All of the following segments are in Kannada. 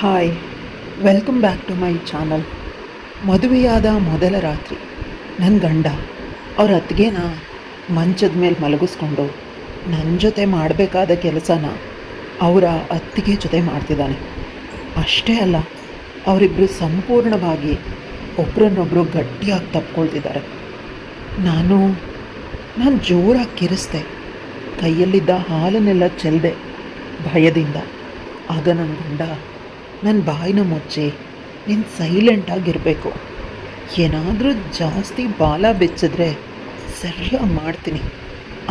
Hi, welcome back to my channel. ಮದುವೆಯಾದ ಮೊದಲ ರಾತ್ರಿ ನನ್ನ ಗಂಡ ಅವ್ರ ಅತ್ತಿಗೆನ ಮಂಚದ ಮೇಲೆ ಮಲಗಿಸ್ಕೊಂಡು ನನ್ನ ಜೊತೆ ಮಾಡಬೇಕಾದ ಕೆಲಸನ ಅವರ ಅತ್ತಿಗೆ ಜೊತೆ ಮಾಡ್ತಿದ್ದಾನೆ. ಅಷ್ಟೇ ಅಲ್ಲ, ಅವರಿಬ್ಬರು ಸಂಪೂರ್ಣವಾಗಿ ಒಬ್ರನ್ನೊಬ್ಬರು ಗಟ್ಟಿಯಾಗಿ ತಪ್ಕೊಳ್ತಿದ್ದಾರೆ. ನಾನು ಜೋರಾಗಿ ಕಿರಿಸ್ದೆ, ಕೈಯಲ್ಲಿದ್ದ ಹಾಲನ್ನೆಲ್ಲ ಚೆಲ್ಲಿದೆ ಭಯದಿಂದ. ಆಗ ನನ್ನ ಗಂಡ ನನ್ನ ಬಾಯಿನ ಮುಚ್ಚಿ, ನೀನು ಸೈಲೆಂಟಾಗಿರಬೇಕು, ಏನಾದರೂ ಜಾಸ್ತಿ ಬಾಲ ಬೆಚ್ಚಿದ್ರೆ ಸರಿಯಾಗಿ ಮಾಡ್ತೀನಿ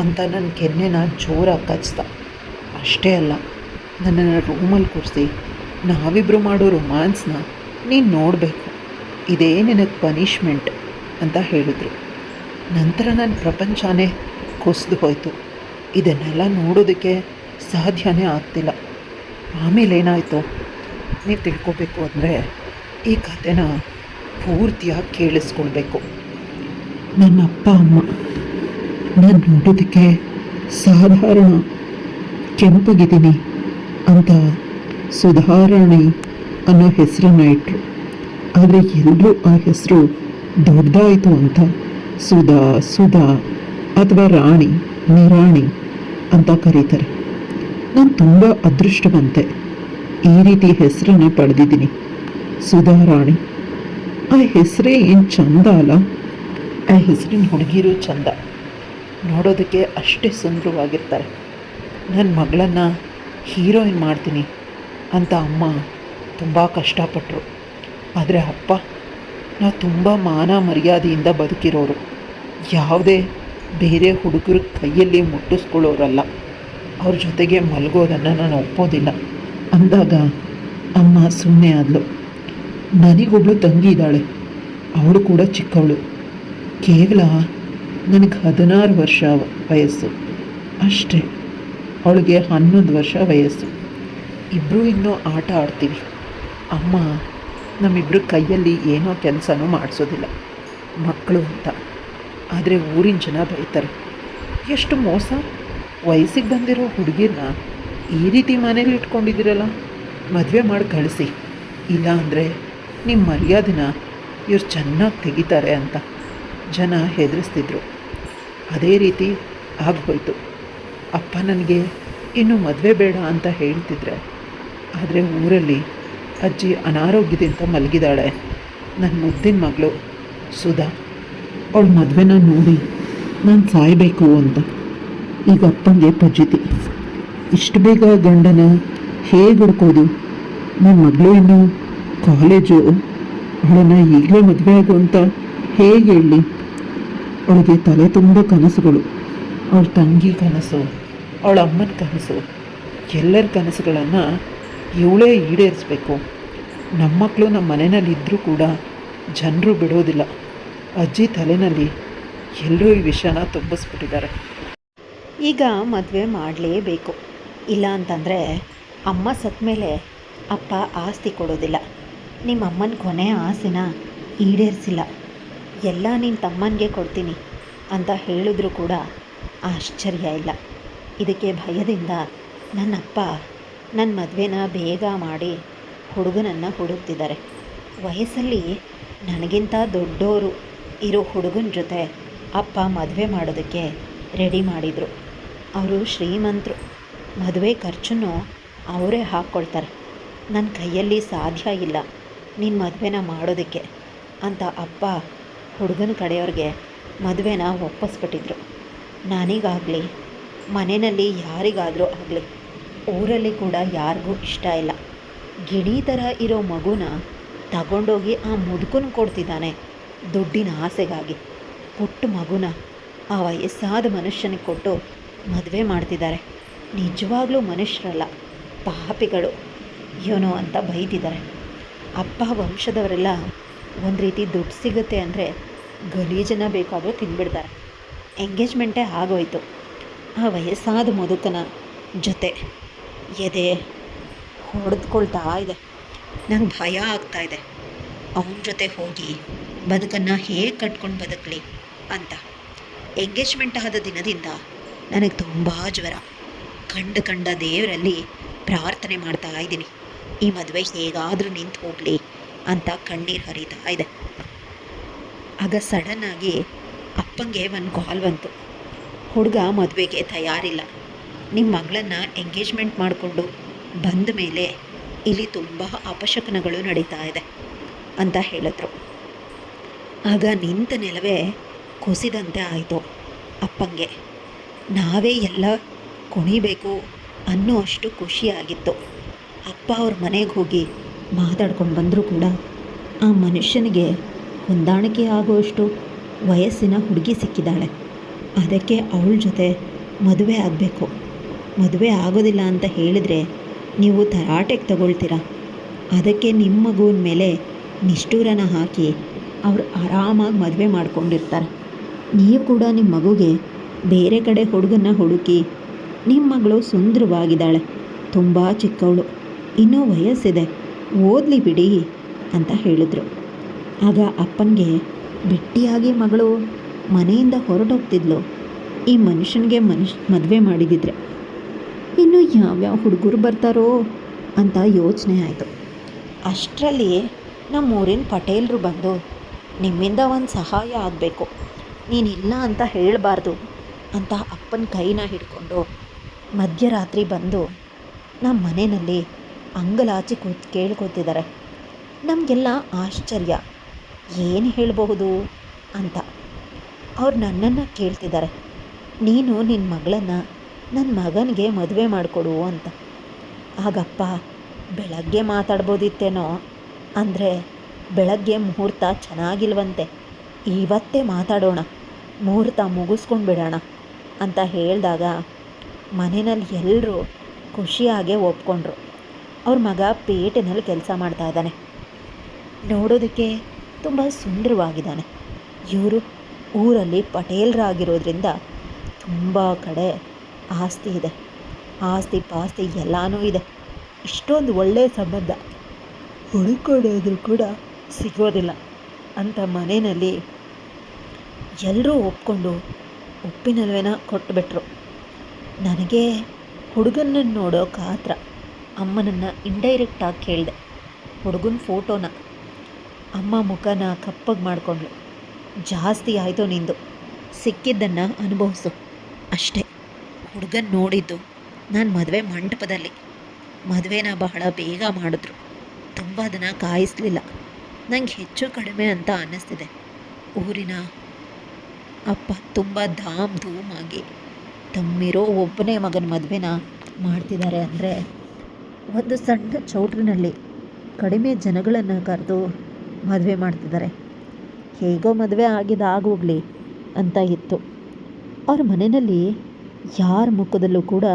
ಅಂತ ನನ್ನ ಕೆನ್ನೆನ ಜೋರಾಗಿ ಕಚ್ಚಿದ. ಅಷ್ಟೇ ಅಲ್ಲ, ನನ್ನನ್ನು ರೂಮಲ್ಲಿ ಕೂರಿಸಿ ನಾವಿಬ್ಬರು ಮಾಡೋ ರೊಮ್ಯಾನ್ಸ್ನ ನೀನು ನೋಡಬೇಕು, ಇದೇ ನಿನಗೆ ಪನಿಷ್ಮೆಂಟ್ ಅಂತ ಹೇಳಿದ್ರು. ನಂತರ ನನ್ನ ಪ್ರಪಂಚನೇ ಕುಸಿದು ಹೋಯಿತು. ಇದನ್ನೆಲ್ಲ ನೋಡೋದಕ್ಕೆ ಸಾಧ್ಯನೇ ಆಗ್ತಿಲ್ಲ. ಆಮೇಲೆ ಏನಾಯಿತು ನೀವು ತಿಳ್ಕೊಬೇಕು ಅಂದರೆ ಈ ಕಥೆನ ಪೂರ್ತಿಯಾಗಿ ಕೇಳಿಸ್ಕೊಳ್ಬೇಕು. ನನ್ನ ಅಪ್ಪ ಅಮ್ಮ ನಾನು ನೋಡೋದಕ್ಕೆ ಸಾಧಾರಣ ಕೆಂಪಗಿದ್ದೀನಿ ಅಂತ ಸುಧಾರಾಣಿ ಅನ್ನೋ ಹೆಸರನ್ನು ಇಟ್ಟರು. ಆದರೆ ಎಲ್ಲರೂ ಆ ಹೆಸರು ದೊಡ್ಡದಾಯಿತು ಅಂತ ಸುಧಾ ಅಥವಾ ರಾಣಿ, ನಿರಾಣಿ ಅಂತ ಕರೀತಾರೆ. ನಾನು ತುಂಬ ಅದೃಷ್ಟವಂತೆ, ಈ ರೀತಿ ಹೆಸರನ್ನು ಪಡೆದಿದ್ದೀನಿ, ಸುಧಾರಾಣಿ. ಆ ಹೆಸರೇ ಏನು ಚಂದ ಅಲ್ಲ? ಆ ಹೆಸರಿನ ಹುಡುಗಿರು ಚಂದ, ನೋಡೋದಕ್ಕೆ ಅಷ್ಟೇ ಸುಂದರವಾಗಿರ್ತಾರೆ. ನನ್ನ ಮಗಳನ್ನು ಹೀರೋಯಿನ್ ಮಾಡ್ತೀನಿ ಅಂತ ಅಮ್ಮ ತುಂಬ ಕಷ್ಟಪಟ್ಟರು. ಆದರೆ ಅಪ್ಪ, ನಾವು ತುಂಬ ಮಾನ ಮರ್ಯಾದೆಯಿಂದ ಬದುಕಿರೋರು, ಯಾವುದೇ ಬೇರೆ ಹುಡುಗರ ಕೈಯಲ್ಲಿ ಮುಟ್ಟಿಸ್ಕೊಳ್ಳೋರಲ್ಲ, ಅವ್ರ ಜೊತೆಗೆ ಮಲಗೋದನ್ನು ನಾನು ಒಪ್ಪೋದಿಲ್ಲ ಅಂದಾಗ ಅಮ್ಮ ಸುಮ್ಮನೆ ಆದಳು. ನನಗೊಬ್ಳು ತಂಗಿ ಇದ್ದಾಳೆ, ಅವಳು ಕೂಡ ಚಿಕ್ಕವಳು. ಕೇವಲ ನನಗೆ 16 ವರ್ಷ ವಯಸ್ಸು ಅಷ್ಟೇ, ಅವಳಿಗೆ 11 ವರ್ಷ ವಯಸ್ಸು. ಇಬ್ಬರೂ ಇನ್ನೂ ಆಟ ಆಡ್ತೀವಿ. ಅಮ್ಮ ನಮ್ಮಿಬ್ಬರ ಕೈಯಲ್ಲಿ ಏನೋ ಕೆಲಸನೂ ಮಾಡಿಸೋದಿಲ್ಲ, ಮಕ್ಕಳು ಅಂತ. ಆದರೆ ಊರಿನ ಜನ ಬೈತಾರೆ, ಎಷ್ಟು ಮೋಸ, ವಯಸ್ಸಿಗೆ ಬಂದಿರೋ ಹುಡುಗಿರನ್ನ ಈ ರೀತಿ ಮನೇಲಿ ಇಟ್ಕೊಂಡಿದ್ದೀರಲ್ಲ, ಮದುವೆ ಮಾಡಿ ಕಳಿಸಿ, ಇಲ್ಲ ಅಂದರೆ ನಿಮ್ಮ ಮರ್ಯಾದೆನ ಇವ್ರು ಚೆನ್ನಾಗಿ ತೆಗಿತಾರೆ ಅಂತ ಜನ ಹೆದರಿಸ್ತಿದ್ರು. ಅದೇ ರೀತಿ ಆಗೋಯ್ತು. ಅಪ್ಪ ನನಗೆ ಇನ್ನೂ ಮದುವೆ ಬೇಡ ಅಂತ ಹೇಳ್ತಿದ್ರೆ, ಆದರೆ ಊರಲ್ಲಿ ಅಜ್ಜಿ ಅನಾರೋಗ್ಯದಿಂದ ಮಲಗಿದಾಳೆ, ನನ್ನ ಮುದ್ದಿನ ಮಗಳು ಸುಧಾ, ಅವಳ ಮದುವೆನ ನೋಡಿ ನಾನು ಸಾಯಬೇಕು ಅಂತ. ಈಗ ಅಪ್ಪನಿಗೆ ಪಜಿತಿ, ಇಷ್ಟು ಬೇಗ ಗಂಡನ ಹೇಗೆ ಹುಡ್ಕೋದು? ನನ್ನ ಮಗಳು ಇನ್ನೂ ಕಾಲೇಜು, ಅವಳನ್ನು ಈಗಲೇ ಮದುವೆ ಆಗು ಅಂತ ಹೇಗೆ ಹೇಳಿ? ಅವಳಿಗೆ ತಲೆ ತುಂಬ ಕನಸುಗಳು, ಅವಳ ತಂಗಿ ಕನಸು, ಅವಳ ಅಮ್ಮನ ಕನಸು, ಎಲ್ಲರ ಕನಸುಗಳನ್ನು ಇವಳೇ ಈಡೇರಿಸ್ಬೇಕು. ನಮ್ಮ ಮಕ್ಕಳು ನಮ್ಮ ಮನೆಯಲ್ಲಿದ್ದರೂ ಕೂಡ ಜನರು ಬಿಡೋದಿಲ್ಲ. ಅಜ್ಜಿ ತಲೆಯಲ್ಲಿ ಎಲ್ಲರೂ ಈ ವಿಷಯನ ತುಂಬಿಸ್ಬಿಟ್ಟಿದ್ದಾರೆ. ಈಗ ಮದುವೆ ಮಾಡಲೇಬೇಕು, ಇಲ್ಲ ಅಂತಂದರೆ ಅಮ್ಮ ಸತ್ತ ಮೇಲೆ ಅಪ್ಪ ಆಸ್ತಿ ಕೊಡೋದಿಲ್ಲ. ನಿಮ್ಮ ಅಮ್ಮನ ಕೊನೆಯ ಆಸೆನ ಈಡೇರಿಸಿಲ್ಲ, ಎಲ್ಲ ನಿನ್ನ ತಮ್ಮನಿಗೆ ಕೊಡ್ತೀನಿ ಅಂತ ಹೇಳಿದ್ರು ಕೂಡ ಆಶ್ಚರ್ಯ ಇಲ್ಲ. ಇದಕ್ಕೆ ಭಯದಿಂದ ನನ್ನಪ್ಪ ನನ್ನ ಮದುವೆನ ಬೇಗ ಮಾಡಿ ಹುಡುಗನನ್ನು ಹುಡುಕ್ತಿದ್ದಾರೆ. ವಯಸ್ಸಲ್ಲಿ ನನಗಿಂತ ದೊಡ್ಡೋರು ಇರೋ ಹುಡುಗನ ಜೊತೆ ಅಪ್ಪ ಮದುವೆ ಮಾಡೋದಕ್ಕೆ ರೆಡಿ ಮಾಡಿದರು. ಅವರು ಶ್ರೀಮಂತರು, ಮದುವೆ ಖರ್ಚನ್ನು ಅವರೇ ಹಾಕ್ಕೊಳ್ತಾರೆ. ನನ್ನ ಕೈಯಲ್ಲಿ ಸಾಧ್ಯ ಇಲ್ಲ ನಿನ್ನ ಮದುವೆನ ಮಾಡೋದಕ್ಕೆ ಅಂತ ಅಪ್ಪ ಹುಡುಗನ ಕಡೆಯವ್ರಿಗೆ ಮದುವೆನ ಒಪ್ಪಿಸ್ಬಿಟ್ಟಿದ್ರು. ನನಗಾಗಲಿ, ಮನೆಯಲ್ಲಿ ಯಾರಿಗಾದರೂ ಆಗಲಿ, ಊರಲ್ಲಿ ಕೂಡ ಯಾರಿಗೂ ಇಷ್ಟ ಇಲ್ಲ. ಗಿಣಿ ಥರ ಇರೋ ಮಗುನ ತಗೊಂಡೋಗಿ ಆ ಮುದುಕನ ಕೊಡ್ತಿದ್ದಾನೆ ದುಡ್ಡಿನ ಆಸೆಗಾಗಿ. ಪುಟ್ಟ ಮಗುನ ಆ ವಯಸ್ಸಾದ ಮನುಷ್ಯನಿಗೆ ಕೊಟ್ಟು ಮದುವೆ ಮಾಡ್ತಿದ್ದಾರೆ. ನಿಜವಾಗ್ಲೂ ಮನುಷ್ಯರಲ್ಲ, ಪಾಪಿಗಳು ಏನೋ ಅಂತ ಬೈತಿದ್ದಾರೆ. ಅಪ್ಪ ವಂಶದವರೆಲ್ಲ ಒಂದು ರೀತಿ ದುಡ್ಡು ಸಿಗುತ್ತೆ ಅಂದರೆ ಗಲೀಜನ ಬೇಕಾದರೂ ತಿಂದ್ಬಿಡ್ತಾರೆ. ಎಂಗೇಜ್ಮೆಂಟೇ ಆಗೋಯ್ತು. ಆ ವಯಸ್ಸಾದ ಮುದುಕನ ಜೊತೆ ಎದೆ ಹೊಡೆದುಕೊಳ್ತಾ ಇದೆ. ನಂಗೆ ಭಯ ಆಗ್ತಾ ಇದೆ, ಅವನ ಜೊತೆ ಹೋಗಿ ಬದುಕನ್ನು ಹೇಗೆ ಕಟ್ಕೊಂಡು ಬದುಕಲಿ ಅಂತ. ಎಂಗೇಜ್ಮೆಂಟ್ ಆದ ದಿನದಿಂದ ನನಗೆ ತುಂಬ ಜ್ವರ. ಕಂಡ ದೇವರಲ್ಲಿ ಪ್ರಾರ್ಥನೆ ಮಾಡ್ತಾ ಇದ್ದೀನಿ, ಈ ಮದುವೆ ಹೇಗಾದರೂ ನಿಂತು ಹೋಗಲಿ ಅಂತ ಕಣ್ಣೀರು ಹರಿತಾ ಇದೆ. ಆಗ ಸಡನ್ನಾಗಿ ಅಪ್ಪಂಗೆ ಒಂದು ಕಾಲ್ ಬಂತು. ಹುಡುಗ ಮದುವೆಗೆ ತಯಾರಿಲ್ಲ, ನಿಮ್ಮ ಮಗಳನ್ನು ಎಂಗೇಜ್ಮೆಂಟ್ ಮಾಡಿಕೊಂಡು ಬಂದ ಮೇಲೆ ಇಲ್ಲಿ ತುಂಬ ಅಪಶಕನಗಳು ನಡೀತಾ ಇದೆ ಅಂತ ಹೇಳಿದ್ರು. ಆಗ ನಿಂತ ನೆಲವೇ ಕುಸಿದಂತೆ ಆಯಿತು ಅಪ್ಪಂಗೆ. ನಾವೇ ಎಲ್ಲ ಕುಣಿಬೇಕು ಅನ್ನೋ ಅಷ್ಟು ಖುಷಿಯಾಗಿತ್ತು. ಅಪ್ಪ ಅವ್ರ ಮನೆಗೆ ಹೋಗಿ ಮಾತಾಡ್ಕೊಂಡು ಬಂದರೂ ಕೂಡ ಆ ಮನುಷ್ಯನಿಗೆ ಹೊಂದಾಣಿಕೆ ಆಗುವಷ್ಟು ವಯಸ್ಸಿನ ಹುಡುಗಿ ಸಿಕ್ಕಿದ್ದಾಳೆ. ಅದಕ್ಕೆ ಅವಳ ಜೊತೆ ಮದುವೆ ಆಗಬೇಕು. ಮದುವೆ ಆಗೋದಿಲ್ಲ ಅಂತ ಹೇಳಿದರೆ ನೀವು ತರಾಟೆಗೆ ತಗೊಳ್ತೀರಾ. ಅದಕ್ಕೆ ನಿಮ್ಮ ಮಗುವಿನ ಮೇಲೆ ನಿಷ್ಠೂರನ ಹಾಕಿ ಅವ್ರು ಆರಾಮಾಗಿ ಮದುವೆ ಮಾಡ್ಕೊಂಡಿರ್ತಾರೆ. ನೀವು ಕೂಡ ನಿಮ್ಮ ಮಗುಗೆ ಬೇರೆ ಕಡೆ ಹುಡುಗನ್ನ ಹುಡುಕಿ, ನಿಮ್ಮ ಮಗಳು ಸುಂದರವಾಗಿದ್ದಾಳೆ, ತುಂಬ ಚಿಕ್ಕವಳು, ಇನ್ನೂ ವಯಸ್ಸಿದೆ, ಓದಲಿ ಬಿಡಿ ಅಂತ ಹೇಳಿದ್ರು. ಆಗ ಅಪ್ಪನಿಗೆ ಬಿಟ್ಟಿಯಾಗಿ ಮಗಳು ಮನೆಯಿಂದ ಹೊರಟೋಗ್ತಿದ್ಲು. ಈ ಮನುಷ್ಯನಿಗೆ ಮದುವೆ ಮಾಡಿದಿದ್ರೆ ಇನ್ನು ಯಾವ್ಯಾವ ಹುಡುಗರು ಬರ್ತಾರೋ ಅಂತ ಯೋಚನೆ ಆಯಿತು. ಅಷ್ಟರಲ್ಲಿ ನಮ್ಮೂರಿನ ಪಟೇಲರು ಬಂದು, ನಿಮ್ಮಿಂದ ಒಂದು ಸಹಾಯ ಆಗಬೇಕು, ನೀನಿಲ್ಲ ಅಂತ ಹೇಳಬಾರ್ದು ಅಂತ ಅಪ್ಪನ ಕೈನ ಹಿಡ್ಕೊಂಡು ಮಧ್ಯರಾತ್ರಿ ಬಂದು ನಮ್ಮ ಮನೆಯಲ್ಲಿ ಅಂಗಲಾಚಿ ಕೇಳ್ಕೊತಿದ್ದಾರೆ. ನಮಗೆಲ್ಲ ಆಶ್ಚರ್ಯ, ಏನು ಹೇಳಬಹುದು ಅಂತ. ಅವ್ರು ನನ್ನನ್ನು ಕೇಳ್ತಿದ್ದಾರೆ, ನೀನು ನಿನ್ನ ಮಗಳನ್ನು ನನ್ನ ಮಗನಿಗೆ ಮದುವೆ ಮಾಡಿಕೊಡು ಅಂತ. ಆಗಪ್ಪ ಬೆಳಗ್ಗೆ ಮಾತಾಡ್ಬೋದಿತ್ತೇನೋ, ಅಂದರೆ ಬೆಳಗ್ಗೆ ಮುಹೂರ್ತ ಚೆನ್ನಾಗಿಲ್ವಂತೆ, ಇವತ್ತೇ ಮಾತಾಡೋಣ, ಮುಹೂರ್ತ ಮುಗಿಸ್ಕೊಂಡು ಬಿಡೋಣ ಅಂತ ಹೇಳಿದಾಗ ಮನೆಯಲ್ಲಿ ಎಲ್ಲರೂ ಖುಷಿಯಾಗೆ ಒಪ್ಕೊಂಡ್ರು. ಅವ್ರ ಮಗ ಪೇಟೆನಲ್ಲಿ ಕೆಲಸ ಮಾಡ್ತಾ ಇದ್ದಾನೆ, ನೋಡೋದಕ್ಕೆ ತುಂಬ ಸುಂದರವಾಗಿದ್ದಾನೆ. ಇವರು ಊರಲ್ಲಿ ಪಟೇಲರಾಗಿರೋದ್ರಿಂದ ತುಂಬ ಕಡೆ ಆಸ್ತಿ ಇದೆ, ಆಸ್ತಿ ಪಾಸ್ತಿ ಎಲ್ಲನೂ ಇದೆ. ಇಷ್ಟೊಂದು ಒಳ್ಳೆಯ ಸಂಬಂಧ ಹುಡುಕೊಳ್ಳೋದ್ರೂ ಕೂಡ ಸಿಗೋದಿಲ್ಲ ಅಂತ ಮನೆಯಲ್ಲಿ ಎಲ್ಲರೂ ಒಪ್ಕೊಂಡು ಉಪ್ಪಿನಲ್ವೇನ ಕೊಟ್ಟುಬಿಟ್ರು. ನನಗೆ ಹುಡುಗನನ್ನು ನೋಡೋ ಕಾತ್ರ ಅಮ್ಮನನ್ನು ಇಂಡೈರೆಕ್ಟಾಗಿ ಕೇಳಿದೆ. ಹುಡುಗನ ಫೋಟೋನ ಅಮ್ಮ ಮುಖನ ಕಪ್ಪಗೆ ಮಾಡಿಕೊಂಡ್ಳು. ಜಾಸ್ತಿ ಆಯಿತು ನಿಂದು, ಸಿಕ್ಕಿದ್ದನ್ನು ಅನುಭವಿಸು ಅಷ್ಟೇ. ಹುಡುಗನ ನೋಡಿದ್ದು ನಾನು ಮದುವೆ ಮಂಟಪದಲ್ಲಿ. ಮದುವೆನ ಬಹಳ ಬೇಗ ಮಾಡಿದ್ರು, ತುಂಬ ದಿನ ಕಾಯಿಸಲಿಲ್ಲ. ನಂಗೆ ಹೆಚ್ಚು ಕಡಿಮೆ ಅಂತ ಅನ್ನಿಸ್ತಿದೆ. ಊರಿನ ಅಪ್ಪ ತುಂಬ ಧಾಮ್ ಧೂಮಾಗಿ ತಮ್ಮಿರೋ ಒಬ್ಬನೇ ಮಗನ ಮದುವೆನ ಮಾಡ್ತಿದ್ದಾರೆ. ಅಂದರೆ ಒಂದು ಸಣ್ಣ ಚೌಟ್ರಿನಲ್ಲಿ ಕಡಿಮೆ ಜನಗಳನ್ನು ಕರೆದು ಮದುವೆ ಮಾಡ್ತಿದ್ದಾರೆ. ಹೇಗೋ ಮದುವೆ ಆಗೋಗಲಿ ಅಂತ ಇತ್ತು. ಅವ್ರ ಮನೆಯಲ್ಲಿ ಯಾರ ಮುಖದಲ್ಲೂ ಕೂಡ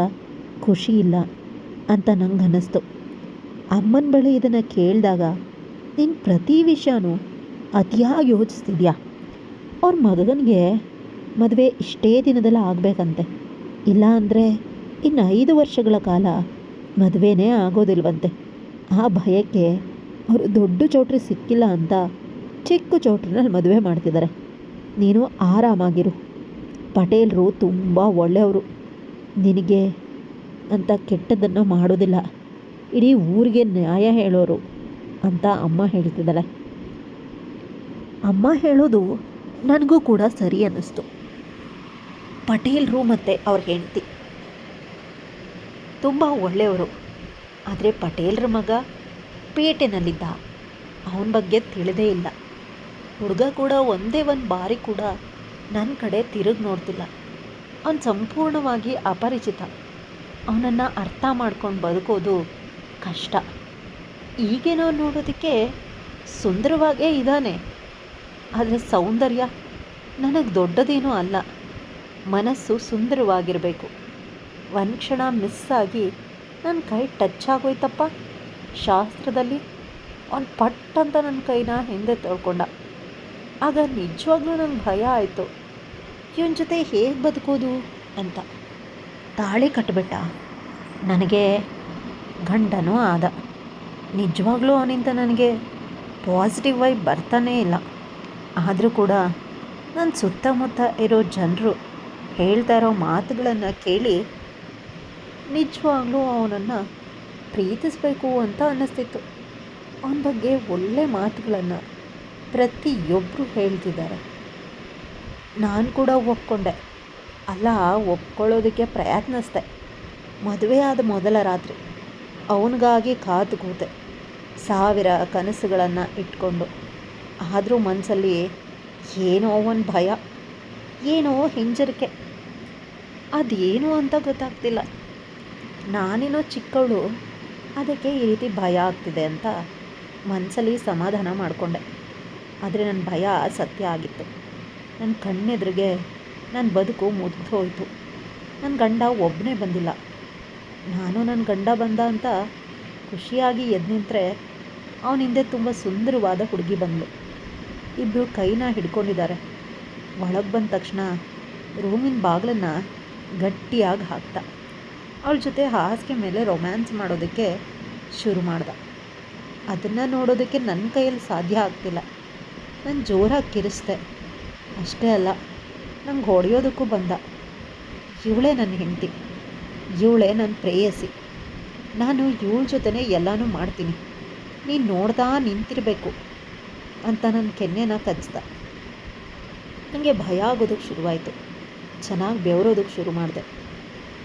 ಖುಷಿ ಇಲ್ಲ ಅಂತ ನಂಗೆ ಅನ್ನಿಸ್ತು. ಅಮ್ಮನ ಬಳಿ ಇದನ್ನು ಕೇಳಿದಾಗ, ನೀನು ಪ್ರತಿ ವಿಷಯನೂ ಅತಿಯಾಗಿ ಯೋಚಿಸ್ತಿದ್ಯಾ? ಅವ್ರ ಮಗನಿಗೆ ಮದುವೆ ಇಷ್ಟೇ ದಿನದಲ್ಲಿ ಆಗಬೇಕಂತೆ, ಇಲ್ಲ ಅಂದರೆ ಇನ್ನು 5 ವರ್ಷಗಳ ಕಾಲ ಮದುವೆನೇ ಆಗೋದಿಲ್ವಂತೆ. ಆ ಭಯಕ್ಕೆ ಅವರು ದೊಡ್ಡ ಚೌಟ್ರಿ ಸಿಕ್ಕಿಲ್ಲ ಅಂತ ಚಿಕ್ಕ ಚೌಟ್ರಿನಲ್ಲಿ ಮದುವೆ ಮಾಡ್ತಿದ್ದಾರೆ. ನೀನು ಆರಾಮಾಗಿರು, ಪಟೇಲರು ತುಂಬ ಒಳ್ಳೆಯವರು, ನಿನಗೆ ಅಂತ ಕೆಟ್ಟದ್ದನ್ನು ಮಾಡೋದಿಲ್ಲ, ಇಡೀ ಊರಿಗೆ ನ್ಯಾಯ ಹೇಳೋರು ಅಂತ ಅಮ್ಮ ಹೇಳ್ತಿದ್ದಾಳೆ. ಅಮ್ಮ ಹೇಳೋದು ನನಗೂ ಕೂಡ ಸರಿ ಅನ್ನಿಸ್ತು. ಪಟೇಲರು ಮತ್ತು ಅವ್ರ ಹೆಂಡತಿ ತುಂಬ ಒಳ್ಳೆಯವರು. ಆದರೆ ಪಟೇಲರ ಮಗ ಪೇಟೆನಲ್ಲಿದ್ದ, ಅವನ ಬಗ್ಗೆ ತಿಳಿದೇ ಇಲ್ಲ. ಹುಡುಗ ಕೂಡ ಒಂದೇ ಒಂದು ಬಾರಿ ಕೂಡ ನನ್ನ ಕಡೆ ತಿರುಗಿ ನೋಡ್ತಿಲ್ಲ. ಅವನು ಸಂಪೂರ್ಣವಾಗಿ ಅಪರಿಚಿತ. ಅವನನ್ನು ಅರ್ಥ ಮಾಡ್ಕೊಂಡು ಬದುಕೋದು ಕಷ್ಟ. ಈಗೇನೋ ನೋಡೋದಕ್ಕೆ ಸುಂದರವಾಗೇ ಇದ್ದಾನೆ, ಆದರೆ ಸೌಂದರ್ಯ ನನಗೆ ದೊಡ್ಡದೇನೂ ಅಲ್ಲ. ಮನಸ್ಸು ಸುಂದರವಾಗಿರಬೇಕು. ಒಂದು ಕ್ಷಣ ಮಿಸ್ ಆಗಿ ನನ್ನ ಕೈ ಟಚ್ ಆಗೋಯ್ತಪ್ಪ ಶಾಸ್ತ್ರದಲ್ಲಿ. ಅವ್ನು ಪಟ್ ಅಂತ ನನ್ನ ಕೈನ ಹಿಂದೆ ತೊಳ್ಕೊಂಡ. ಆಗ ನಿಜವಾಗ್ಲೂ ನನಗೆ ಭಯ ಆಯಿತು, ಇವನ ಜೊತೆ ಹೇಗೆ ಬದುಕೋದು ಅಂತ. ತಾಳಿ ಕಟ್ಟಿಬಿಟ್ಟ, ನನಗೆ ಗಂಡನೂ ಆದ. ನಿಜವಾಗ್ಲೂ ಅವನಿಂದ ನನಗೆ ಪಾಸಿಟಿವ್ ವೈಬ್ ಬರ್ತಾನೇ ಇಲ್ಲ. ಆದರೂ ಕೂಡ ನನ್ನ ಸುತ್ತಮುತ್ತ ಇರೋ ಜನರು ಹೇಳ್ತಾ ಇರೋ ಮಾತುಗಳನ್ನು ಕೇಳಿ ನಿಜವಾಗ್ಲೂ ಅವನನ್ನು ಪ್ರೀತಿಸಬೇಕು ಅಂತ ಅನ್ನಿಸ್ತಿತ್ತು. ಅವನ ಬಗ್ಗೆ ಒಳ್ಳೆ ಮಾತುಗಳನ್ನು ಪ್ರತಿಯೊಬ್ಬರು ಹೇಳ್ತಿದ್ದಾರೆ. ನಾನು ಕೂಡ ಒಪ್ಕೊಂಡೆ. ಅಲ್ಲ, ಒಪ್ಕೊಳ್ಳೋದಕ್ಕೆ ಪ್ರಯತ್ನಿಸ್ದೆ. ಮದುವೆ ಆದ ಮೊದಲ ರಾತ್ರಿ ಅವನಿಗಾಗಿ ಕಾದು ಕೂತೆ, 1000 ಕನಸುಗಳನ್ನು ಇಟ್ಕೊಂಡು. ಆದರೂ ಮನಸ್ಸಲ್ಲಿ ಏನೋ ಒಂದು ಭಯ, ಏನೋ ಹಿಂಜರಿಕೆ, ಅದೇನು ಅಂತ ಗೊತ್ತಾಗ್ತಿಲ್ಲ. ನಾನೇನೋ ಚಿಕ್ಕವಳು, ಅದಕ್ಕೆ ಈ ರೀತಿ ಭಯ ಆಗ್ತಿದೆ ಅಂತ ಮನಸ್ಸಲ್ಲಿ ಸಮಾಧಾನ ಮಾಡಿಕೊಂಡೆ. ಆದರೆ ನನ್ನ ಭಯ ಸತ್ಯ ಆಗಿತ್ತು. ನನ್ನ ಕಣ್ಣೆದುರಿಗೆ ನನ್ನ ಬದುಕು ಮುಗ್ದು ಹೋಯಿತು. ನನ್ನ ಗಂಡ ಒಬ್ಬನೇ ಬಂದಿಲ್ಲ. ನಾನು ನನ್ನ ಗಂಡ ಬಂದ ಅಂತ ಖುಷಿಯಾಗಿ ಎದ್ದು ನಿಂತರೆ ಅವನ ಹಿಂದೆ ತುಂಬ ಸುಂದರವಾದ ಹುಡುಗಿ ಬಂದಳು. ಇಬ್ಬರು ಕೈನ ಹಿಡ್ಕೊಂಡಿದ್ದಾರೆ. ಒಳಗೆ ಬಂದ ತಕ್ಷಣ ರೂಮಿನ ಬಾಗಿಲನ್ನು ಗಟ್ಟಿಯಾಗಿ ಹಾಕ್ತ. ಅವಳ ಜೊತೆ ಹಾಸಿಗೆ ಮೇಲೆ ರೊಮ್ಯಾನ್ಸ್ ಮಾಡೋದಕ್ಕೆ ಶುರು ಮಾಡ್ದ. ಅದನ್ನು ನೋಡೋದಕ್ಕೆ ನನ್ನ ಕೈಯಲ್ಲಿ ಸಾಧ್ಯ ಆಗ್ತಿಲ್ಲ. ನಾನು ಜೋರಾಗಿ ಕಿರಿಸ್ದೆ. ಅಷ್ಟೇ ಅಲ್ಲ, ನಂಗೆ ಹೊಡೆಯೋದಕ್ಕೂ ಬಂದ. ಇವಳೇ ನನ್ನ ಹೆಂಡತಿ, ಇವಳೇ ನನ್ನ ಪ್ರೇಯಸಿ, ನಾನು ಇವಳ ಜೊತೆನೇ ಎಲ್ಲನೂ ಮಾಡ್ತೀನಿ, ನೀನು ನೋಡ್ದಾ ನಿಂತಿರಬೇಕು ಅಂತ ನನ್ನ ಕೆನ್ನೆನ ಕಚ್ಚಿದ. ನನಗೆ ಭಯ ಆಗೋದಕ್ಕೆ ಶುರುವಾಯಿತು. ಚೆನ್ನಾಗಿ ಬೆವರೋದಕ್ಕೆ ಶುರು ಮಾಡಿದೆ.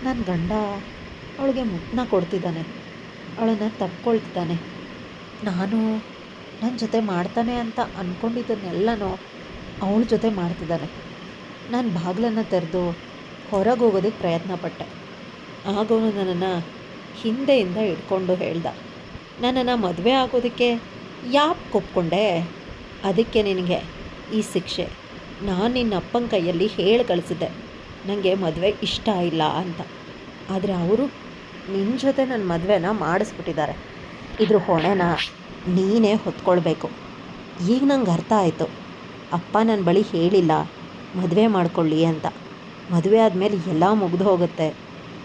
ನನ್ನ ಗಂಡ ಅವಳಿಗೆ ಮುತ್ತನ್ನ ಕೊಡ್ತಿದ್ದಾನೆ, ಅವಳನ್ನು ತಪ್ಕೊಳ್ತಿದ್ದಾನೆ. ನಾನು ನನ್ನ ಜೊತೆ ಮಾಡ್ತಾನೆ ಅಂತ ಅಂದ್ಕೊಂಡಿದ್ದನ್ನೆಲ್ಲನೂ ಅವಳ ಜೊತೆ ಮಾಡ್ತಿದ್ದಾನೆ. ನಾನು ಬಾಗಿಲನ್ನು ತೆರೆದು ಹೊರಗೆ ಹೋಗೋದಕ್ಕೆ ಪ್ರಯತ್ನ ಪಟ್ಟೆ. ಆಗೋನು ನನ್ನನ್ನು ಹಿಂದೆಯಿಂದ ಹಿಡ್ಕೊಂಡು ಹೇಳ್ದ, ನನ್ನನ್ನು ಮದುವೆ ಆಗೋದಕ್ಕೆ ಯಾಕೆ ಒಪ್ಕೊಂಡೆ? ಅದಕ್ಕೆ ನಿನಗೆ ಈ ಶಿಕ್ಷೆ. ನಾನು ನಿನ್ನ ಅಪ್ಪನ ಕೈಯಲ್ಲಿ ಹೇಳಿ ಕಳಿಸಿದ್ದೆ ನನಗೆ ಮದುವೆ ಇಷ್ಟ ಇಲ್ಲ ಅಂತ. ಆದರೆ ಅವರು ನಿನ್ನ ಜೊತೆ ನನ್ನ ಮದುವೆನ ಮಾಡಿಸ್ಬಿಟ್ಟಿದ್ದಾರೆ. ಇದ್ರ ಹೊಣೆನ ನೀನೇ ಹೊತ್ಕೊಳ್ಬೇಕು. ಈಗ ನಂಗೆ ಅರ್ಥ ಆಯಿತು, ಅಪ್ಪ ನನ್ನ ಬಳಿ ಹೇಳಿಲ್ಲ ಮದುವೆ ಮಾಡ್ಕೊಳ್ಳಿ ಅಂತ. ಮದುವೆ ಆದಮೇಲೆ ಎಲ್ಲ ಮುಗಿದು ಹೋಗುತ್ತೆ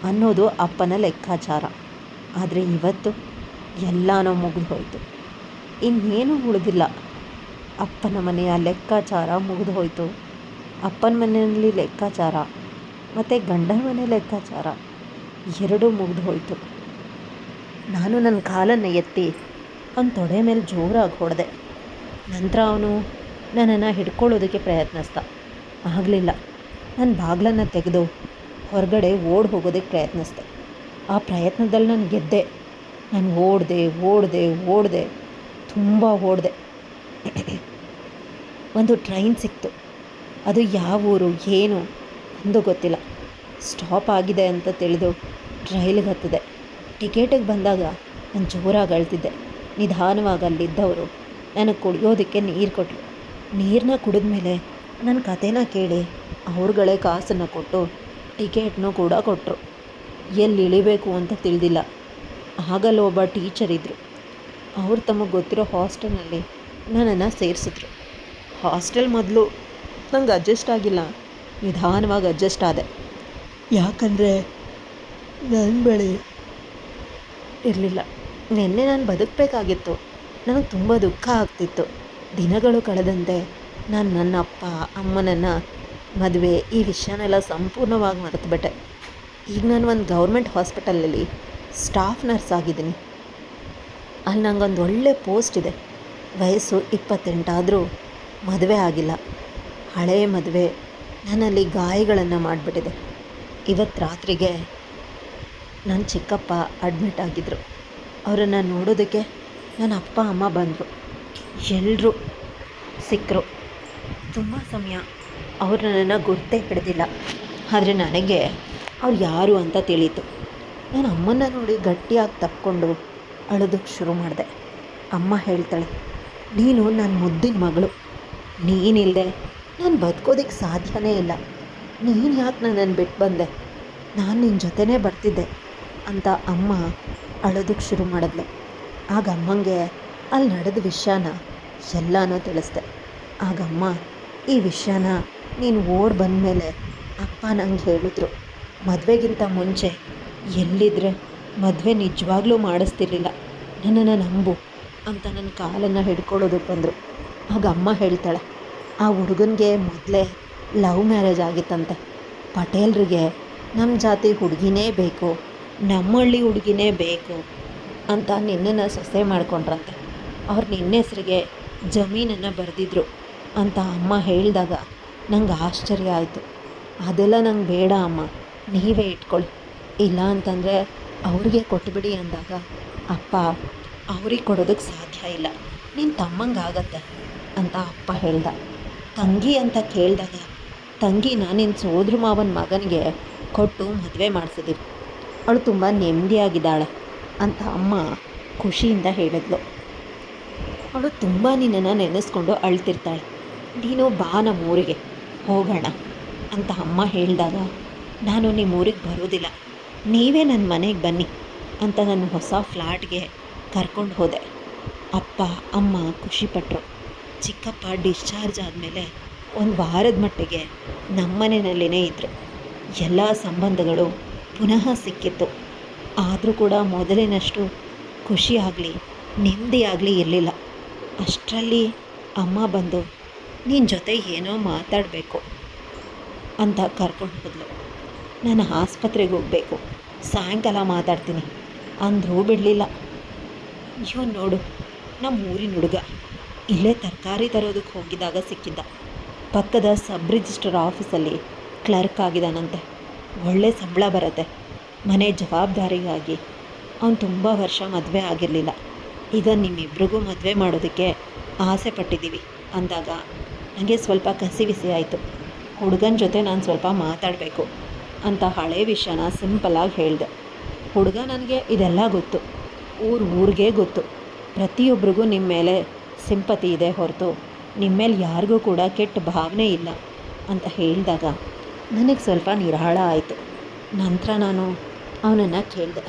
ಅನ್ನೋದು ಅಪ್ಪನ ಲೆಕ್ಕಾಚಾರ. ಆದರೆ ಇವತ್ತು ಎಲ್ಲನೂ ಮುಗಿದು ಹೋಯಿತು, ಇನ್ನೇನು ಉಳಿದಿಲ್ಲ. ಅಪ್ಪನ ಮನೆಯ ಲೆಕ್ಕಾಚಾರ ಮುಗಿದು ಹೋಯಿತು. ಅಪ್ಪನ ಮನೆಯಲ್ಲಿ ಲೆಕ್ಕಾಚಾರ ಮತ್ತು ಗಂಡನ ಮನೆ ಲೆಕ್ಕಾಚಾರ ಎರಡೂ ಮುಗಿದು ಹೋಯಿತು. ನಾನು ನನ್ನ ಕಾಲನ್ನು ಎತ್ತಿ ಅವನ ತೊಡೆ ಮೇಲೆ ಜೋರಾಗಿ ಹೊಡೆದೆ. ನಂತರ ಅವನು ನನ್ನನ್ನು ಹಿಡ್ಕೊಳ್ಳೋದಕ್ಕೆ ಪ್ರಯತ್ನಿಸ್ದ. ಆಗಲಿಲ್ಲ. ನನ್ನ ಬಾಗಿಲನ್ನು ತೆಗೆದು ಹೊರಗಡೆ ಓಡಿ ಹೋಗೋದಕ್ಕೆ ಪ್ರಯತ್ನಿಸ್ದೆ. ಆ ಪ್ರಯತ್ನದಲ್ಲಿ ನಾನು ಗೆದ್ದೆ. ನಾನು ಓಡಿದೆ, ತುಂಬ ಓಡಿದೆ. ಒಂದು ಟ್ರೈನ್ ಸಿಕ್ತು. ಅದು ಯಾವ ಊರು ಏನು ಒಂದು ಗೊತ್ತಿಲ್ಲ. ಸ್ಟಾಪ್ ಆಗಿದೆ ಅಂತ ತಿಳಿದು ರೈಲಿಗೆ ಹತ್ತಿದೆ. ಟಿಕೆಟಿಗೆ ಬಂದಾಗ ನಾನು ಜೋರಾಗಿ ಅಳ್ತಿದ್ದೆ. ನಿಧಾನವಾಗಿ ಅಲ್ಲಿದ್ದವರು ನನಗೆ ಕುಡಿಯೋದಕ್ಕೆ ನೀರು ಕೊಟ್ಟರು. ನೀರನ್ನ ಕುಡಿದ ಮೇಲೆ ನನ್ನ ಕಥೆನ ಕೇಳಿ ಅವ್ರುಗಳೇ ಕಾಸನ್ನು ಕೊಟ್ಟು ಟಿಕೆಟ್ನೂ ಕೂಡ ಕೊಟ್ಟರು. ಎಲ್ಲಿ ಇಳಿಬೇಕು ಅಂತ ತಿಳಿದಿಲ್ಲ. ಆಗಲ್ಲ ಒಬ್ಬ ಟೀಚರ್ ಇದ್ದರು. ಅವ್ರು ತಮಗೆ ಗೊತ್ತಿರೋ ಹಾಸ್ಟೆಲ್ನಲ್ಲಿ ನನ್ನನ್ನು ಸೇರಿಸಿದ್ರು. ಹಾಸ್ಟೆಲ್ ಮೊದಲು ನಂಗೆ ಅಡ್ಜಸ್ಟ್ ಆಗಿಲ್ಲ, ನಿಧಾನವಾಗಿ ಅಡ್ಜಸ್ಟ್ ಆದೆ. ಯಾಕಂದರೆ ನನ್ನ ಬಳಿ ಇರಲಿಲ್ಲ. ನಿನ್ನೆ ನಾನು ಬದುಕಬೇಕಾಗಿತ್ತು. ನನಗೆ ತುಂಬ ದುಃಖ ಆಗ್ತಿತ್ತು. ದಿನಗಳು ಕಳೆದಂತೆ ನಾನು ನನ್ನ ಅಪ್ಪ ಅಮ್ಮನನ್ನು ಮದುವೆ ಈ ವಿಷಯನೆಲ್ಲ ಸಂಪೂರ್ಣವಾಗಿ ಮರೆತುಬಿಟ್ಟೆ. ಈಗ ನಾನು ಒಂದು ಗೌರ್ಮೆಂಟ್ ಹಾಸ್ಪಿಟಲಲ್ಲಿ ಸ್ಟಾಫ್ ನರ್ಸ್ ಆಗಿದ್ದೀನಿ. ಅಲ್ಲಿ ನನಗೊಂದು ಒಳ್ಳೆ ಪೋಸ್ಟ್ ಇದೆ. ವಯಸ್ಸು 28 ಆದರೂ ಮದುವೆ ಆಗಿಲ್ಲ. ಹಳೆಯ ಮದುವೆ ನನ್ನಲ್ಲಿ ಗಾಯಗಳನ್ನು ಮಾಡಿಬಿಟ್ಟಿದೆ. ಇವತ್ತು ರಾತ್ರಿಗೆ ನನ್ನ ಚಿಕ್ಕಪ್ಪ ಅಡ್ಮಿಟ್ ಆಗಿದ್ದರು. ಅವರನ್ನು ನೋಡೋದಕ್ಕೆ ನನ್ನ ಅಪ್ಪ ಅಮ್ಮ ಬಂದರು. ಎಲ್ಲರೂ ಸಿಕ್ಕರು. ತುಂಬ ಸಮಯ ಅವರು ನನ್ನನ್ನು ಗುರ್ತೇ ಹಿಡಿದಿಲ್ಲ. ಆದರೆ ನನಗೆ ಅವ್ರು ಯಾರು ಅಂತ ತಿಳಿಯಿತು. ನಾನು ಅಮ್ಮನ್ನ ನೋಡಿ ಗಟ್ಟಿಯಾಗಿ ತಪ್ಕೊಂಡು ಅಳೋದಕ್ಕೆ ಶುರು ಮಾಡಿದೆ. ಅಮ್ಮ ಹೇಳ್ತಾಳೆ, ನೀನು ನನ್ನ ಮುದ್ದಿನ ಮಗಳು, ನೀನಿಲ್ಲದೆ ನಾನು ಬದುಕೋದಕ್ಕೆ ಸಾಧ್ಯನೇ ಇಲ್ಲ. ನೀನು ಯಾಕೆ ನನ್ನನ್ನು ಬಿಟ್ಟು ಬಂದೆ? ನಾನು ನಿನ್ನ ಜೊತೆನೇ ಬರ್ತಿದ್ದೆ ಅಂತ ಅಮ್ಮ ಅಳೋದಕ್ಕೆ ಶುರು ಮಾಡಿದ್ಲು. ಆಗ ಅಮ್ಮಂಗೆ ಅಲ್ಲಿ ನಡೆದ ವಿಷಯನ ಎಲ್ಲನೂ ತಿಳಿಸ್ದೆ. ಆಗಮ್ಮ ಈ ವಿಷಯನ ನೀನು ಓಡಿ ಬಂದಮೇಲೆ ಅಪ್ಪ ನಂಗೆ ಹೇಳಿದ್ರು, ಮದುವೆಗಿಂತ ಮುಂಚೆ ಎಲ್ಲಿದ್ದರೆ ಮದುವೆ ನಿಜವಾಗ್ಲೂ ಮಾಡಿಸ್ತಿರ್ಲಿಲ್ಲ, ನನ್ನನ್ನು ನಂಬು ಅಂತ ನನ್ನ ಕಾಲನ್ನು ಹಿಡ್ಕೊಳ್ಳೋದಕ್ಕೆ ಬಂದರು. ಆಗ ಅಮ್ಮ ಹೇಳ್ತಾಳೆ, ಆ ಹುಡುಗನಿಗೆ ಮೊದಲೇ ಲವ್ ಮ್ಯಾರೇಜ್ ಆಗಿತ್ತಂತೆ. ಪಟೇಲ್ರಿಗೆ ನಮ್ಮ ಜಾತಿ ಹುಡುಗಿನೇ ಬೇಕು, ನಮ್ಮ ಹಳ್ಳಿ ಹುಡುಗಿನೇ ಬೇಕು ಅಂತ ನಿನ್ನನ್ನು ಸೊಸೆ ಮಾಡ್ಕೊಂಡ್ರಂತೆ. ಅವ್ರು ನಿನ್ನ ಹೆಸರಿಗೆ ಜಮೀನನ್ನು ಬರೆದಿದ್ರು ಅಂತ ಅಮ್ಮ ಹೇಳಿದಾಗ ನಂಗೆ ಆಶ್ಚರ್ಯ ಆಯಿತು. ಅದೆಲ್ಲ ನಂಗೆ ಬೇಡ ಅಮ್ಮ, ನೀವೇ ಇಟ್ಕೊಳ್ಳಿ, ಇಲ್ಲ ಅಂತಂದರೆ ಅವ್ರಿಗೆ ಕೊಟ್ಬಿಡಿ ಅಂದಾಗ ಅಪ್ಪ ಅವ್ರಿಗೆ ಕೊಡೋದಕ್ಕೆ ಸಾಧ್ಯ ಇಲ್ಲ, ನಿನ್ನ ತಮ್ಮಂಗಾಗತ್ತೆ ಅಂತ ಅಪ್ಪ ಹೇಳ್ದ. ತಂಗಿ ಅಂತ ಕೇಳಿದಾಗ ತಂಗಿನ ನಿನ್ನ ಸೋದ್ರ ಮಾವನ ಮಗನಿಗೆ ಕೊಟ್ಟು ಮದುವೆ ಮಾಡಿಸಿದ್ದೀವಿ, ಅವಳು ತುಂಬ ನೆಮ್ಮದಿಯಾಗಿದ್ದಾಳೆ ಅಂತ ಅಮ್ಮ ಖುಷಿಯಿಂದ ಹೇಳಿದ್ಲು. ಅವಳು ತುಂಬ ನಿನ್ನನ್ನು ನೆನೆಸ್ಕೊಂಡು ಅಳ್ತಿರ್ತಾಳೆ. ನೀನು ಬಾ ನಮ್ಮೂರಿಗೆ ಹೋಗೋಣ ಅಂತ ಅಮ್ಮ ಹೇಳಿದಾಗ ನಾನು ನಿಮ್ಮೂರಿಗೆ ಬರೋದಿಲ್ಲ, ನೀವೇ ನನ್ನ ಮನೆಗೆ ಬನ್ನಿ ಅಂತ ನನ್ನ ಹೊಸ ಫ್ಲ್ಯಾಟ್ಗೆ ಕರ್ಕೊಂಡು ಹೋದೆ. ಅಪ್ಪ ಅಮ್ಮ ಖುಷಿಪಟ್ಟರು. ಚಿಕ್ಕಪ್ಪ ಡಿಸ್ಚಾರ್ಜ್ ಆದಮೇಲೆ ಒಂದು ವಾರದ ಮಟ್ಟಿಗೆ ನಮ್ಮನೆಯಲ್ಲೇ ಇದ್ದರು. ಎಲ್ಲ ಸಂಬಂಧಗಳು ಪುನಃ ಸಿಕ್ಕಿತ್ತು. ಆದರೂ ಕೂಡ ಮೊದಲಿನಷ್ಟು ಖುಷಿ ಆಗಲಿ ನೆಮ್ಮದಿ ಆಗಲಿ ಇರಲಿಲ್ಲ. ಅಷ್ಟರಲ್ಲಿ ಅಮ್ಮ ಬಂದು ನಿನ್ನ ಜೊತೆ ಏನೋ ಮಾತಾಡಬೇಕು ಅಂತ ಕರ್ಕೊಂಡು ಹೋದ್ಲು. ನಾನು ಆಸ್ಪತ್ರೆಗೆ ಹೋಗಬೇಕು, ಸಾಯಂಕಾಲ ಮಾತಾಡ್ತೀನಿ ಅಂದರೂ ಬಿಡಲಿಲ್ಲ. ಇವನು ನೋಡು ನಮ್ಮ ಊರಿನ ಹುಡುಗ, ಇಲ್ಲೇ ತರಕಾರಿ ತರೋದಕ್ಕೆ ಹೋಗಿದ್ದಾಗ ಸಿಕ್ಕಿದ್ದ. ಪಕ್ಕದ ಸಬ್ ರಿಜಿಸ್ಟರ್ ಆಫೀಸಲ್ಲಿ ಕ್ಲರ್ಕ್ ಆಗಿದ್ದಾನಂತೆ, ಒಳ್ಳೆ ಸಂಬಳ ಬರುತ್ತೆ. ಮನೆ ಜವಾಬ್ದಾರಿಗಾಗಿ ಅವನು ತುಂಬ ವರ್ಷ ಮದುವೆ ಆಗಿರಲಿಲ್ಲ. ಈಗ ನಿಮ್ಮಿಬ್ರಿಗೂ ಮದುವೆ ಮಾಡೋದಕ್ಕೆ ಆಸೆ ಪಟ್ಟಿದ್ದೀವಿ ಅಂದಾಗ ನನಗೆ ಸ್ವಲ್ಪ ಕಸಿವಿಸಿ ಆಯಿತು. ಹುಡುಗನ ಜೊತೆ ನಾನು ಸ್ವಲ್ಪ ಮಾತಾಡಬೇಕು ಅಂತ ಹಳೆ ವಿಷಯನ ಸಿಂಪಲಾಗಿ ಹೇಳಿದೆ. ಹುಡುಗ ನನಗೆ ಇದೆಲ್ಲ ಗೊತ್ತು, ಊರಿಗೆ ಗೊತ್ತು, ಪ್ರತಿಯೊಬ್ಬರಿಗೂ ನಿಮ್ಮ ಮೇಲೆ ಸಿಂಪತಿ ಇದೆ ಹೊರತು ನಿಮ್ಮ ಮೇಲೆ ಯಾರಿಗೂ ಕೂಡ ಕೆಟ್ಟ ಭಾವನೆ ಇಲ್ಲ ಅಂತ ಹೇಳಿದಾಗ ನನಗೆ ಸ್ವಲ್ಪ ನಿರಾಳ ಆಯಿತು. ನಂತರ ನಾನು ಅವನನ್ನು ಕೇಳಿದೆ,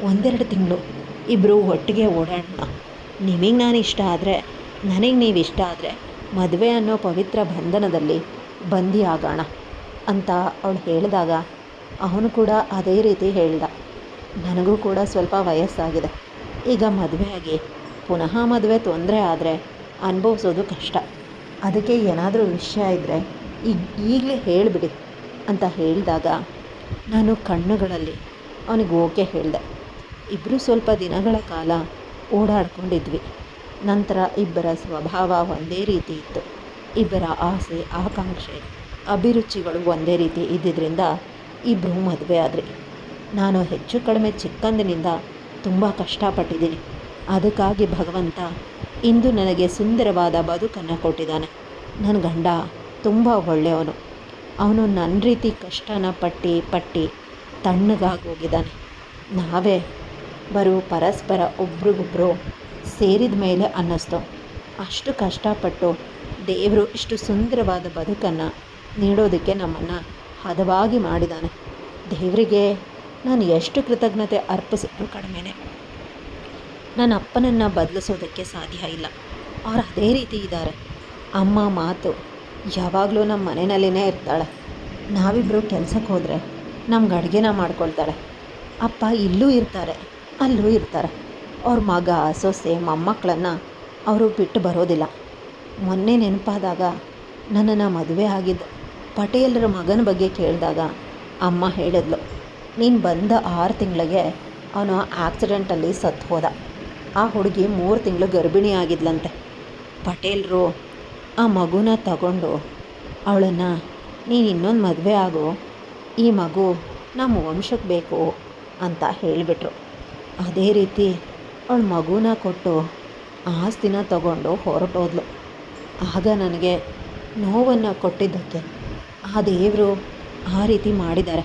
1-2 ತಿಂಗಳು ಇಬ್ಬರು ಒಟ್ಟಿಗೆ ಓಡಾಡೋಣ, ನಿಮಗೆ ನಾನು ಇಷ್ಟ ಆದರೆ, ನನಗೆ ನೀವು ಇಷ್ಟ ಆದರೆ ಮದುವೆ ಅನ್ನೋ ಪವಿತ್ರ ಬಂಧನದಲ್ಲಿ ಬಂದಿ ಆಗೋಣ ಅಂತ ಅವಳು ಹೇಳಿದಾಗ ಅವನು ಕೂಡ ಅದೇ ರೀತಿ ಹೇಳ್ದ. ನನಗೂ ಕೂಡ ಸ್ವಲ್ಪ ವಯಸ್ಸಾಗಿದೆ, ಈಗ ಮದುವೆ ಆಗಿ ಪುನಃ ಮದುವೆ ತೊಂದರೆ ಆದರೆ ಅನುಭವಿಸೋದು ಕಷ್ಟ, ಅದಕ್ಕೆ ಏನಾದರೂ ವಿಷಯ ಇದ್ದರೆ ಈಗಲೇ ಹೇಳಿಬಿಡಿ ಅಂತ ಹೇಳಿದಾಗ ನಾನು ಕಣ್ಣುಗಳಲ್ಲಿ ಅವನಿಗೆ ಓಕೆ ಹೇಳಿದೆ. ಇಬ್ಬರು ಸ್ವಲ್ಪ ದಿನಗಳ ಕಾಲ ಓಡಾಡ್ಕೊಂಡಿದ್ವಿ. ನಂತರ ಇಬ್ಬರ ಸ್ವಭಾವ ಒಂದೇ ರೀತಿ ಇತ್ತು. ಇಬ್ಬರ ಆಸೆ ಆಕಾಂಕ್ಷೆ ಅಭಿರುಚಿಗಳು ಒಂದೇ ರೀತಿ ಇದ್ದಿದ್ದರಿಂದ ಇಬ್ಬರು ಮದುವೆ ಆದ್ರಿ. ನಾನು ಹೆಚ್ಚು ಕಡಿಮೆ ಚಿಕ್ಕಂದಿನಿಂದ ತುಂಬ ಕಷ್ಟಪಟ್ಟಿದ್ದೀನಿ. ಅದಕ್ಕಾಗಿ ಭಗವಂತ ಇಂದು ನನಗೆ ಸುಂದರವಾದ ಬದುಕನ್ನು ಕೊಟ್ಟಿದ್ದಾನೆ. ನನ್ನ ಗಂಡ ತುಂಬ ಒಳ್ಳೆಯವನು. ಅವನು ನನ್ನ ರೀತಿ ಕಷ್ಟನ ಪಟ್ಟಿ ತಣ್ಣಗಾಗಿ ಹೋಗಿದ್ದಾನೆ. ನಾವೇ ಪರಸ್ಪರ ಒಬ್ರಿಗೊಬ್ಬರು ಸೇರಿದ ಮೇಲೆ ಅನ್ನಿಸ್ತು, ಅಷ್ಟು ಕಷ್ಟಪಟ್ಟು ದೇವರು ಇಷ್ಟು ಸುಂದರವಾದ ಬದುಕನ್ನು ನೀಡೋದಕ್ಕೆ ನಮ್ಮನ್ನು ಹದವಾಗಿ ಮಾಡಿದ್ದಾನೆ. ದೇವರಿಗೆ ನಾನು ಎಷ್ಟು ಕೃತಜ್ಞತೆ ಅರ್ಪಿಸಿದ್ರು ಕಡಿಮೆನೆ. ನನ್ನ ಅಪ್ಪನನ್ನು ಬದಲಿಸೋದಕ್ಕೆ ಸಾಧ್ಯ ಇಲ್ಲ, ಅವ್ರು ಅದೇ ರೀತಿ ಇದ್ದಾರೆ. ಅಮ್ಮ ಮಾತು ಯಾವಾಗಲೂ ನಮ್ಮ ಮನೆಯಲ್ಲೇ ಇರ್ತಾಳೆ. ನಾವಿಬ್ಬರು ಕೆಲಸಕ್ಕೆ ಹೋದರೆ ನಮ್ಗೆ ಅಡುಗೆನ ಮಾಡ್ಕೊಳ್ತಾಳೆ. ಅಪ್ಪ ಇಲ್ಲೂ ಇರ್ತಾರೆ ಅಲ್ಲೂ ಇರ್ತಾರೆ. ಅವ್ರ ಮಗ ಸೊಸೆ ಮೊಮ್ಮಕ್ಕಳನ್ನು ಅವರು ಬಿಟ್ಟು ಬರೋದಿಲ್ಲ. ಮೊನ್ನೆ ನೆನಪಾದಾಗ ನನ್ನನ್ನು ಮದುವೆ ಆಗಿದ್ದ ಪಟೇಲರ ಮಗನ ಬಗ್ಗೆ ಕೇಳಿದಾಗ ಅಮ್ಮ ಹೇಳಿದ್ಲು, ನೀನು ಬಂದ 6 ತಿಂಗಳಿಗೆ ಅವನು ಆಕ್ಸಿಡೆಂಟಲ್ಲಿ ಸತ್ತು ಹೋದ. ಆ ಹುಡುಗಿ 3 ತಿಂಗಳು ಗರ್ಭಿಣಿ ಆಗಿದ್ಲಂತೆ. ಪಟೇಲರು ಆ ಮಗುನ ತಗೊಂಡು ಅವಳನ್ನು ನೀನು ಇನ್ನೊಂದು ಮದುವೆ ಆಗು, ಈ ಮಗು ನಮ್ಮ ವಂಶಕ್ಕೆ ಬೇಕು ಅಂತ ಹೇಳಿಬಿಟ್ರು. ಅದೇ ರೀತಿ ಅವಳ ಮಗುನ ಕೊಟ್ಟು ಆಸ್ತಿನ ತಗೊಂಡು ಹೊರಟೋದ್ಲು. ಆಗ ನನಗೆ ನೋವನ್ನು ಕೊಟ್ಟಿದ್ದಕ್ಕೆ ಆ ದೇವರು ಆ ರೀತಿ ಮಾಡಿದ್ದಾರೆ.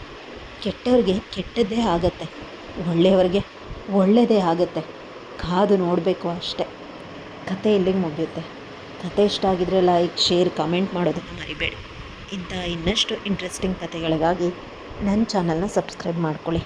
ಕೆಟ್ಟವ್ರಿಗೆ ಕೆಟ್ಟದ್ದೇ ಆಗುತ್ತೆ, ಒಳ್ಳೆಯವ್ರಿಗೆ ಒಳ್ಳೆಯದೇ ಆಗುತ್ತೆ. ಕಾದು ನೋಡಬೇಕು ಅಷ್ಟೆ. ಕತೆ ಇಲ್ಲಿಗೆ ಮುಗಿಯುತ್ತೆ. ಕತೆ ಇಷ್ಟ ಆಗಿದ್ರೆ ಲೈಕ್, ಶೇರ್, ಕಮೆಂಟ್ ಮಾಡೋದನ್ನು ಮರಿಬೇಡಿ. ಇಂಥ ಇನ್ನಷ್ಟು ಇಂಟ್ರೆಸ್ಟಿಂಗ್ ಕತೆಗಳಿಗಾಗಿ ನನ್ನ ಚಾನಲ್ನ ಸಬ್ಸ್ಕ್ರೈಬ್ ಮಾಡ್ಕೊಳ್ಳಿ.